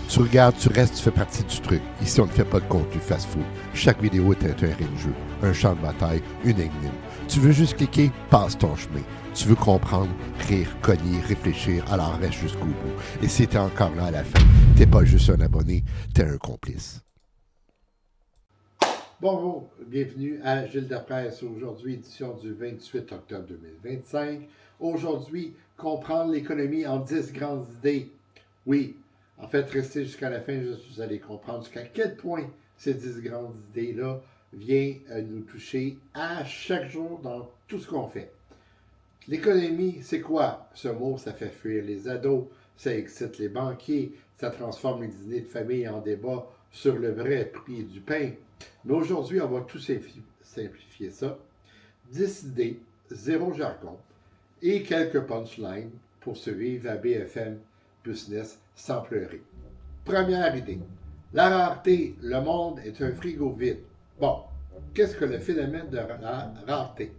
Tu regardes, tu restes, tu fais partie du truc. Ici, on ne fait pas de contenu fast-food. Chaque vidéo est un terrain de jeu, un champ de bataille, une énigme. Tu veux juste cliquer, passe ton chemin. Tu veux comprendre, rire, cogner, réfléchir, alors reste jusqu'au bout. Et si t'es encore là à la fin, t'es pas juste un abonné, t'es un complice. Bonjour, bienvenue à Gilles de Presse. Aujourd'hui, édition du 28 octobre 2025. Aujourd'hui, comprendre l'économie en 10 grandes idées. Oui, en fait, restez jusqu'à la fin, vous allez comprendre jusqu'à quel point ces 10 grandes idées-là viennent nous toucher à chaque jour dans tout ce qu'on fait. L'économie, c'est quoi? Ce mot, ça fait fuir les ados, ça excite les banquiers, ça transforme les dîners de famille en débat sur le vrai prix du pain. Mais aujourd'hui, on va tout simplifier ça. 10 idées, 0 jargon et quelques punchlines pour survivre à BFM Business sans pleurer. Première idée. La rareté. Le monde est un frigo vide. Bon, qu'est-ce que le phénomène de la rareté?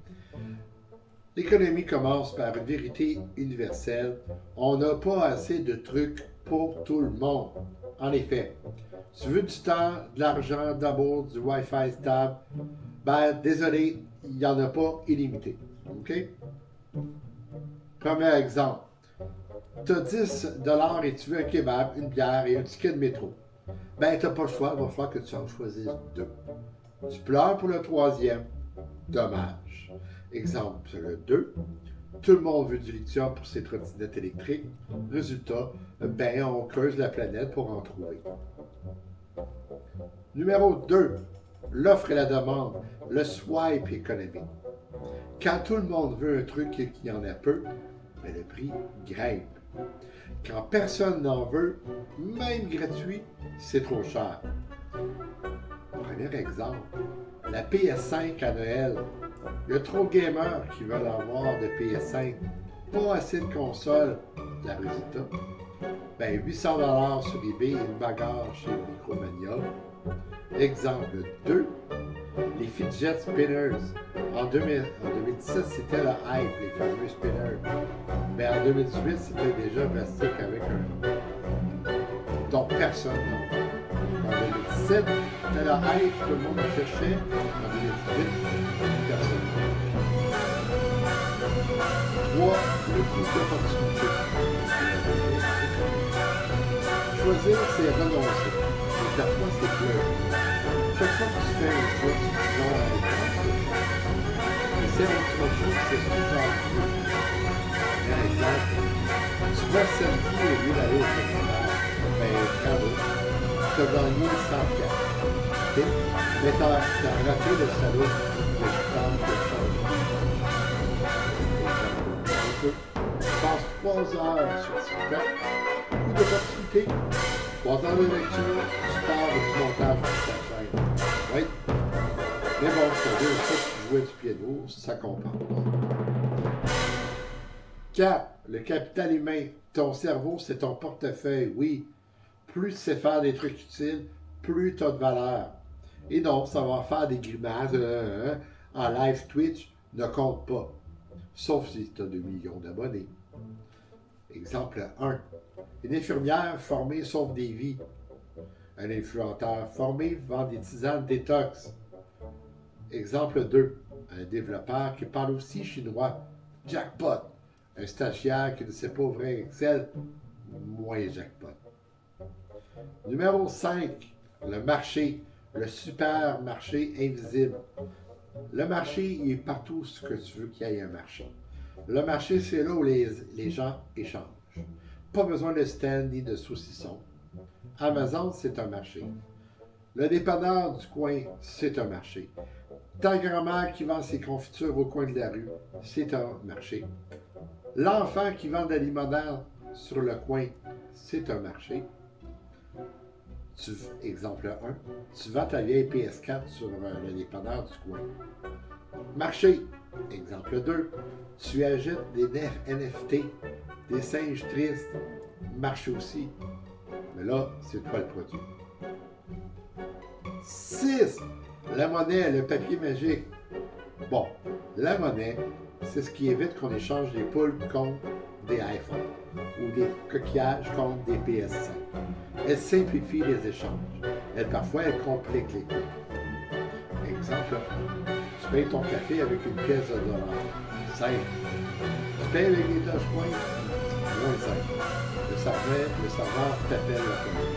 L'économie commence par une vérité universelle. On n'a pas assez de trucs pour tout le monde. En effet, tu veux du temps, de l'argent, d'amour, du Wi-Fi stable, ben désolé, il n'y en a pas illimité. OK? Premier exemple. Tu as 10 $ et tu veux un kebab, une bière et un ticket de métro. Ben, tu n'as pas le choix, il va falloir que tu en choisisses 2. Tu pleures pour le 3e. Dommage. Exemple 2. Tout le monde veut du lithium pour ses trottinettes électriques. Résultat, ben, on creuse la planète pour en trouver. Numéro 2. L'offre et la demande. Le swipe économique. Quand tout le monde veut un truc et qu'il y en a peu, ben, le prix grimpe. Quand personne n'en veut, même gratuit, c'est trop cher. Premier exemple, la PS5 à Noël. Il y a trop de gamers qui veulent avoir de PS5. Pas assez de consoles. Le résultat, ben 800 $ sur eBay et une bagarre chez Micromania. Exemple 2, les fidget spinners. En 2017, c'était le hype, les fameux spinners. Mais en 2018, c'était déjà plastique avec un nom. Donc personne n'en veut. En 2017, c'était le hype, tout le monde cherchait. En 2018, personne n'en veut. 3, le coût d'opportunité. Choisir, c'est renoncer. Mais parfois, c'est pleurer. Chaque fois que tu fais un choix, tu te dis non à l'écran. Mais c'est autre chose, c'est souvent mieux. Par exemple, tu vas samedi au lieu d'aller au festival. Ben, bravo, tu as gagné 100 $. Okay? Mais tu as raté le salaud de temps de change. Tu passes 3 heures sur TikTok, beaucoup d'opportunités, 3 heures de lecture, tu pars du montage sur ta chaîne. Oui. Mais bon, c'est deux fois que tu jouais du piano, ça compense. 4. Le capital humain. Ton cerveau, c'est ton portefeuille. Oui. Plus tu sais faire des trucs utiles, plus tu as de valeur. Et donc, savoir faire des grimaces en live Twitch ne compte pas. Sauf si tu as 2 millions d'abonnés. Exemple 1. Une infirmière formée sauve des vies. Un influenceur formé vend des tisanes détox. Exemple 2. Un développeur qui parle aussi chinois. Jackpot. Un stagiaire qui ne sait pas ouvrir Excel. Moins jackpot. Numéro 5. Le marché. Le supermarché invisible. Le marché, il est partout ce que tu veux qu'il y ait un marché. Le marché, c'est là où les gens échangent. Pas besoin de stand ni de saucisson. Amazon, c'est un marché. Le dépanneur du coin, c'est un marché. Ta grand-mère qui vend ses confitures au coin de la rue, c'est un marché. L'enfant qui vend de la limonade sur le coin, c'est un marché. Exemple 1, tu vends ta vieille PS4 sur le dépanneur du coin. Marché. Exemple 2, tu achètes des NFT, des singes tristes. Marché aussi. Mais là, c'est toi le produit. 6. La monnaie, le papier magique. Bon, la monnaie, c'est ce qui évite qu'on échange des poules contre des iPhones ou des coquillages contre des PS5. Elle simplifie les échanges. Parfois, elle complique les coûts. Exemple, tu payes ton café avec une pièce de dollar. Simple. Tu payes avec des Dogecoin. Moins simple. Le serveur t'appelle la commune.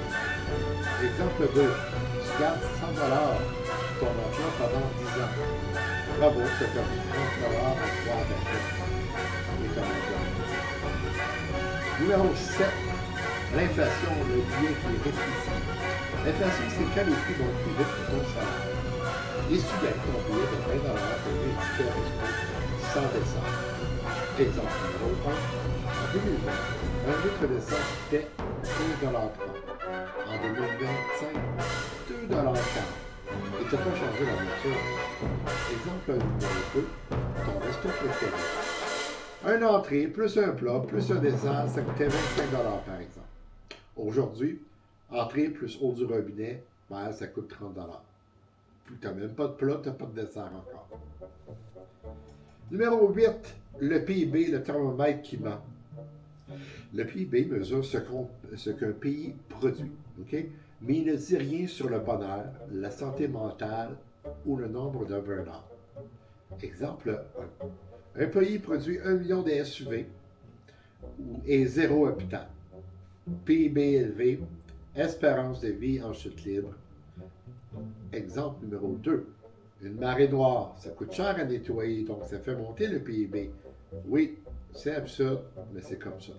Exemple 2. Tu gardes 100 dollars sur ton argent pendant 10 ans. Bravo, tu as perdu 30 dollars en 3 d'achats. Et ton argent. Numéro 7. L'inflation, le bien qui est réfléchi. L'inflation, c'est quand les prix vont plus vite que ton salaire. Et soudain, ton billet de 20 pour une ticket sans descente. Exemple numéro 1. En 2020, un litre d'essence coûtait 1,30 $. En 2025, 2,40 $. Et tu n'as pas changé la voiture. Exemple numéro 2. Ton resto préféré. Un entrée, plus un plat, plus un dessert, ça coûtait 25 $ par exemple. Aujourd'hui, entrée plus eau du robinet, ben, ça coûte 30 $. Tu n'as même pas de plat, tu n'as pas de dessert encore. Numéro 8, le PIB, le thermomètre qui ment. Le PIB mesure ce qu'un pays produit, okay? Mais il ne dit rien sur le bonheur, la santé mentale ou le nombre de burn-out. Exemple 1. Un pays produit 1 million de SUV et 0 hôpital. PIB élevé, espérance de vie en chute libre. Exemple numéro 2. Une marée noire, ça coûte cher à nettoyer, donc ça fait monter le PIB. Oui, c'est absurde, mais c'est comme ça.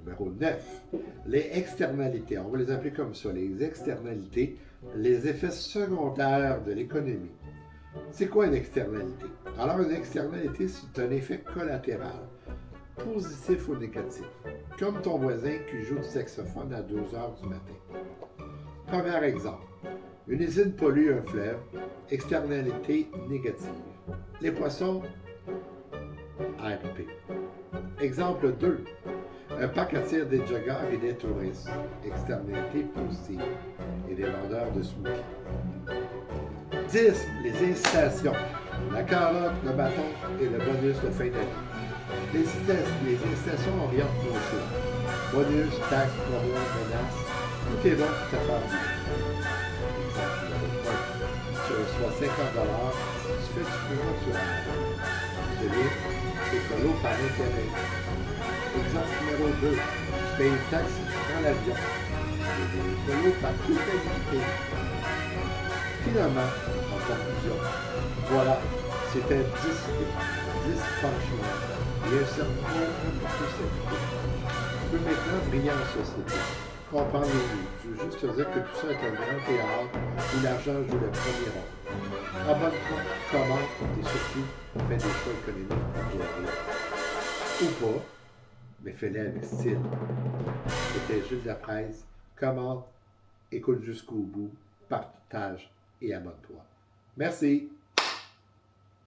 Numéro 9. Les externalités, on va les appeler comme ça, les externalités, les effets secondaires de l'économie. C'est quoi une externalité? Alors, une externalité, c'est un effet collatéral, positif ou négatif, comme ton voisin qui joue du saxophone à 2 heures du matin. Premier exemple, une usine pollue un fleuve, externalité négative. Les poissons, ARP. Exemple 2, un parc attire des joggeurs et des touristes, externalité positive, et des vendeurs de smoothies. 10. Les incitations. La carotte, le bâton et le bonus de fin d'année. Les incitations orientent nos choix. Bonus, taxes, promos, menaces, tout est bon pour te faire vivre. Exemple numéro 1. Tu reçois 50 $ si tu fais du covoiturage. Celui, c'est que l'eau par intérêt. Exemple numéro 2. Tu payes une taxe si tu prends l'avion. De l'eau par culpabilité. Finalement, en conclusion, voilà, c'était 10 franchement, et un cerveau un peu plus simple. Tu peux maintenant briller en société, comprendre les livres. Je veux juste te dire que tout ça est un grand théâtre où l'argent joue le premier rôle. Abonne-toi, commente et surtout, fais des choix économiques éclairés. Ou pas, mais fais-les avec style. C'était Gilles Lapresse. Commente, écoute jusqu'au bout, partage et abonne-toi. Merci.